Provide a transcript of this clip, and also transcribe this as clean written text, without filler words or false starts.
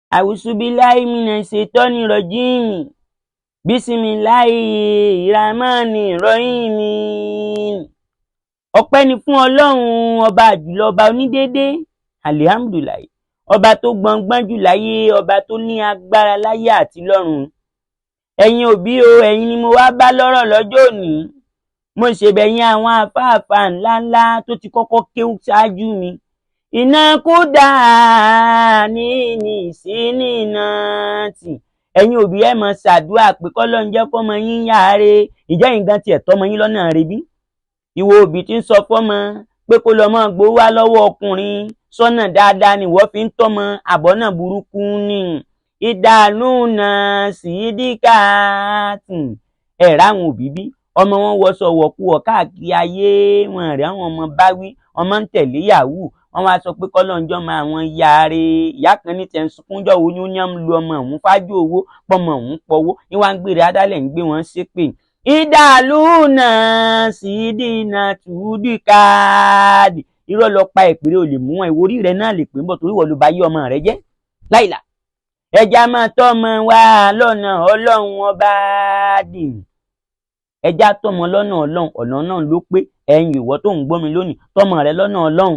A'udzubillahi minash-shaitonir-rajim. Bismillahir-rahmanir-rahim. Ọpẹ́ ni fún Ọlọ́run ọba àjùlọ, ọba onídéédé. Alihamdulilayi. Ọba tó gbọngbọ́n jù láyé, ọba tó ní agbára láyé àti lọ́run. Ẹ̀yin òbí o, ẹ̀yin ni mo wá bá lọ́rọ̀ lọ́jọ́ òní. Mo ṣèbẹ̀yìn àwọn àfáàfáà ńláńlá tó ti kọ́kọ́ kéwú ṣáájú mi. Iná kúdà ní ìsíní náà tì. Ẹ̀yin òbí ẹ máa ṣàdúrà pé k'Ọlọ́run jẹ́ kọ́mọ yín yáre. Ìjẹ́ nǹkan tiẹ̀ tọ́mọ yín lọ́nà rẹ̀ bí? Ìwọ òbí tí ń sọ fọ́mọ pé kó lọ mọ́ gbowó wá lọ́wọ́ ọkùnrin, sọ́nà dáadáa ni ìwọ fi ń tọ́mọ, àbọ̀nà burúkú ni. Ìdàlú náà sì díkà ẹ̀rá àwọn òbí bí ọmọ wọn wọṣọ wọ̀kuwọ̀ káàkiri ayé, wọn rẹ̀ àwọn ọmọ báwí, ọmọ ń tẹ̀lé yahoo. Wọ́n wá sọ pé k'Ọlọ́run máa wọn yáre. Ìyá kan ní tẹ̀ ń sunkúnjọ́ wo ni ó ní ń lu ọmọ òun fájú owó, pọmọ òun pọwó, ní wá ń gbére adálẹ̀ ń gbé wọn ṣépè. Ìdàlúnà sídìnà tùdíkàdì. Irọ́ lọ pa ìpèrè ò lè mú wọn, ìwòrí rẹ̀ náà lè pè ń bọ̀ torí wọ́n ló bá yí ọmọ rẹ̀ jẹ́ láìlà. Ẹja máa tọ́mọ wa lọ́nà Ọlọ́run ọba dì. Ẹja tọ́mọ lọ́nà Ọlọ́run, ọ̀nà náà ló pé. Ẹ̀yin ìwọ tó ń gbọ́ mi lónìí, tọ́mọ rẹ lọ́nà Ọlọ́run.